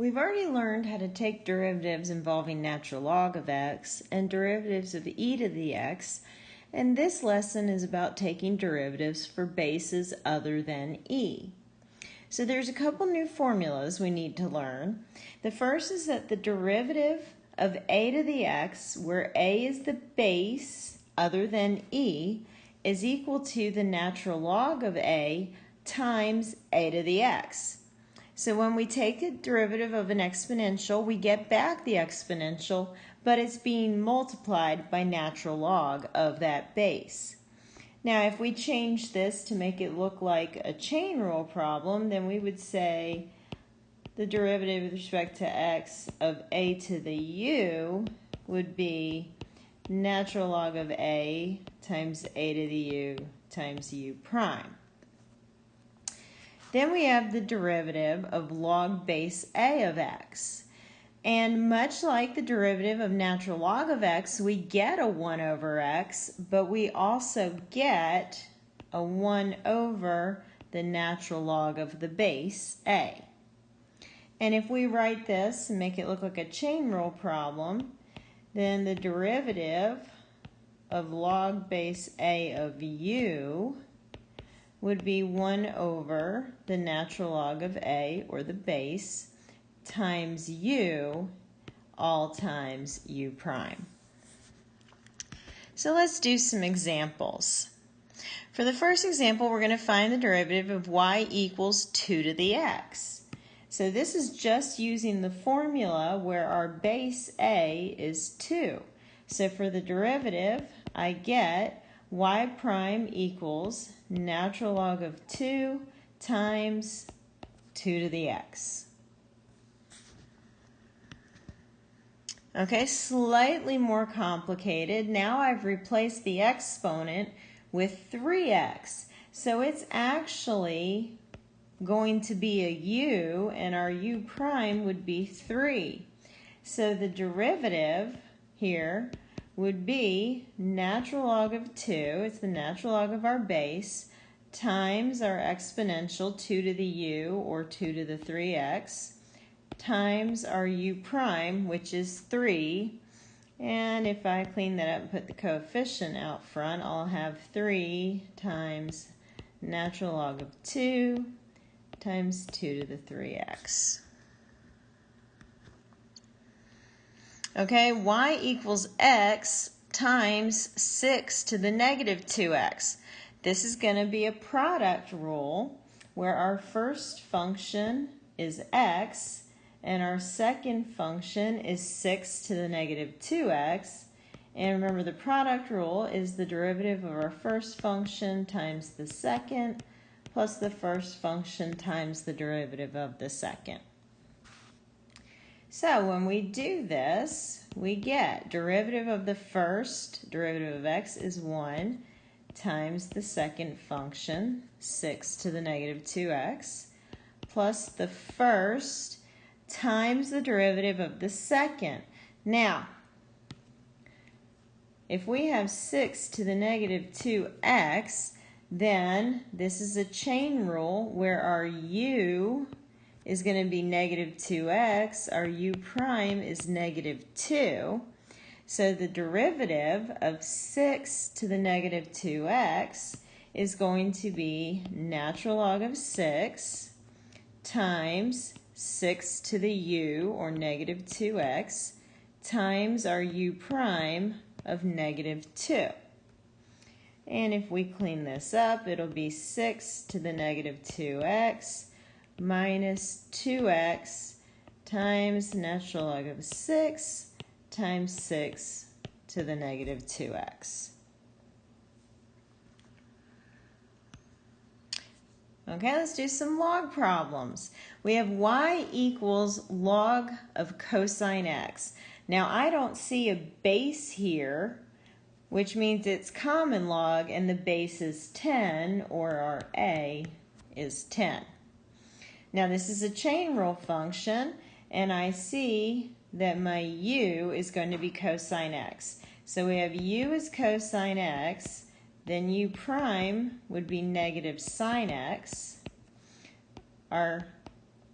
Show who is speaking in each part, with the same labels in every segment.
Speaker 1: We've already learned how to take derivatives involving natural log of x and derivatives of e to the x, and this lesson is about taking derivatives for bases other than e. So there's a couple new formulas we need to learn. The first is that the derivative of a to the x, where a is the base other than e, is equal to the natural log of a times a to the x. So when we take a derivative of an exponential, we get back the exponential, but it's being multiplied by natural log of that base. Now, if we change this to make it look like a chain rule problem, then we would say the derivative with respect to x of a to the u would be natural log of a times a to the u times u prime. Then we have the derivative of log base a of x. And much like the derivative of natural log of x, we get a 1 over x, but we also get a 1 over the natural log of the base a. And if we write this and make it look like a chain rule problem, then the derivative of log base a of u would be 1 over the natural log of a, or the base, times u, all times u prime. So let's do some examples. For the first example, we're going to find the derivative of y equals 2 to the x. So this is just using the formula where our base a is 2. So for the derivative, I get y prime equals natural log of 2 times 2 to the x. Okay, slightly more complicated. Now I've replaced the exponent with 3x. So it's actually going to be a u, and our u prime would be 3. So the derivative here would be natural log of 2, it's the natural log of our base, times our exponential 2 to the u, or 2 to the 3x, times our u prime, which is 3. And if I clean that up and put the coefficient out front, I'll have 3 times natural log of 2 times 2 to the 3x. Okay, y equals x times 6 to the negative 2x. This is going to be a product rule where our first function is x and our second function is 6 to the negative 2x. And remember, the product rule is the derivative of our first function times the second plus the first function times the derivative of the second. So when we do this, we get derivative of the first, derivative of x is 1, times the second function, 6 to the negative 2x, plus the first times the derivative of the second. Now, if we have 6 to the negative 2x, then this is a chain rule where our u is going to be negative 2x, our u prime is negative 2. So the derivative of 6 to the negative 2x is going to be natural log of 6 times 6 to the u, or negative 2x, times our u prime of negative 2. And if we clean this up, it'll be 6 to the negative 2x minus 2x times natural log of 6 times 6 to the negative 2x. Okay, let's do some log problems. We have y equals log of cosine x. Now I don't see a base here, which means it's common log and the base is 10, or our a is 10. Now this is a chain rule function, and I see that my u is going to be cosine x. So we have u is cosine x, then u prime would be negative sine x. Our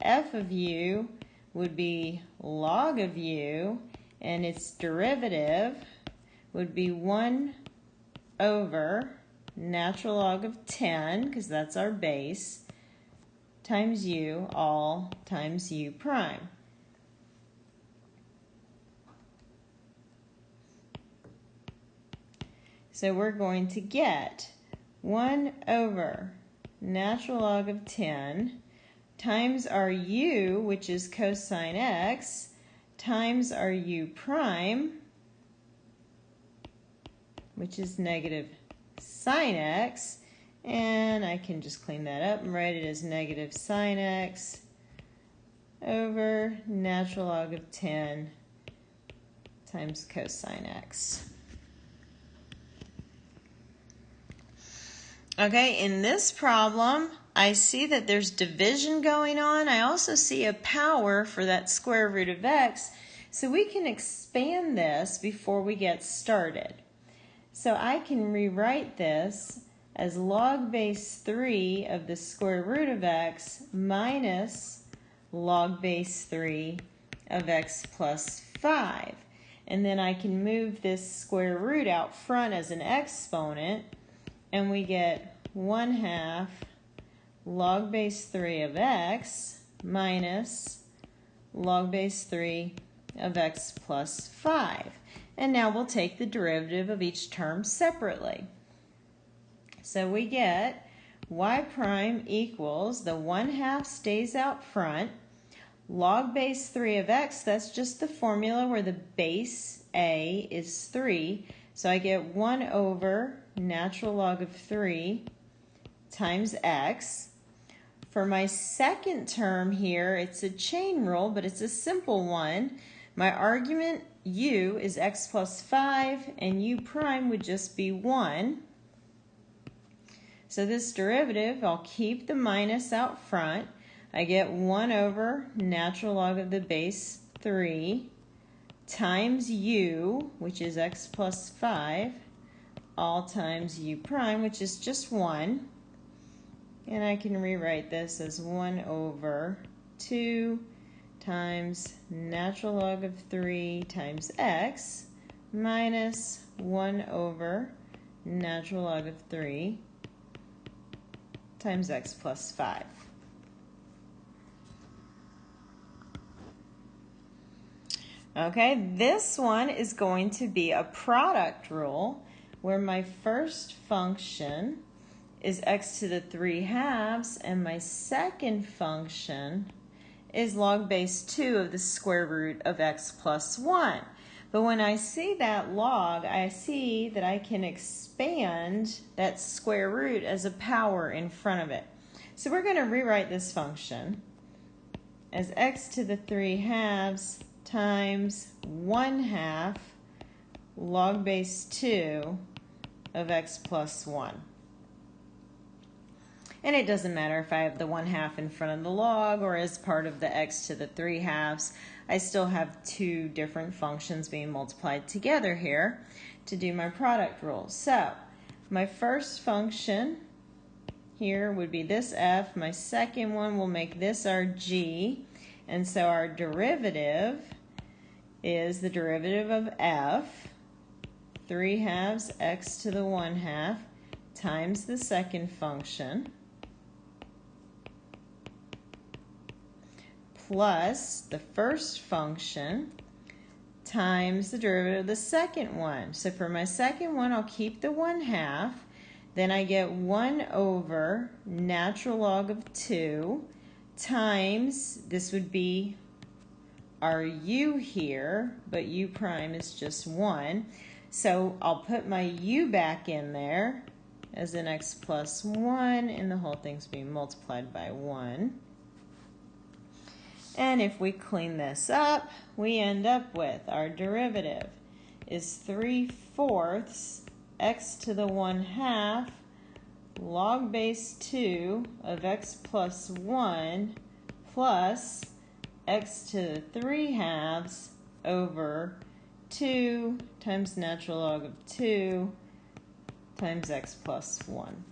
Speaker 1: f of u would be log of u, and its derivative would be 1 over natural log of 10, because that's our base, times u all times u prime. So we're going to get 1 over natural log of 10 times our u, which is cosine x, times our u prime, which is negative sine x, and I can just clean that up and write it as negative sine x over natural log of 10 times cosine x. Okay, in this problem, I see that there's division going on. I also see a power for that square root of x, so we can expand this before we get started. So I can rewrite this as log base 3 of the square root of x minus log base 3 of x plus 5. And then I can move this square root out front as an exponent, and we get 1/2 log base 3 of x minus log base 3 of x plus 5. And now we'll take the derivative of each term separately. So we get y prime equals, the 1/2 stays out front, log base 3 of x, that's just the formula where the base a is 3. So I get 1 over natural log of 3 times x. For my second term here, it's a chain rule, but it's a simple one. My argument u is x plus 5, and u prime would just be 1. So this derivative, I'll keep the minus out front. I get 1 over natural log of the base 3 times u, which is x plus 5, all times u prime, which is just 1. And I can rewrite this as 1 over 2 times natural log of 3 times x minus 1 over natural log of 3 times x plus 5. Okay, this one is going to be a product rule where my first function is x to the 3/2 and my second function is log base 2 of the square root of x plus 1. But when I see that log, I see that I can expand that square root as a power in front of it. So we're going to rewrite this function as x to the 3/2 times 1/2 log base 2 of x plus 1. And it doesn't matter if I have the 1/2 in front of the log or as part of the x to the 3/2. I still have two different functions being multiplied together here to do my product rule. So my first function here would be this f. My second one will make this our g. And so our derivative is the derivative of f, 3/2 x to the 1/2 times the second function plus the first function times the derivative of the second one. So for my second one, I'll keep the 1/2. Then I get 1 over natural log of 2 times, this would be our u here, but u prime is just 1. So I'll put my u back in there as an x plus 1, and the whole thing's being multiplied by 1. And if we clean this up, we end up with our derivative is 3/4 x to the 1/2 log base 2 of x plus 1 plus x to the 3/2 over 2 times natural log of 2 times x plus 1.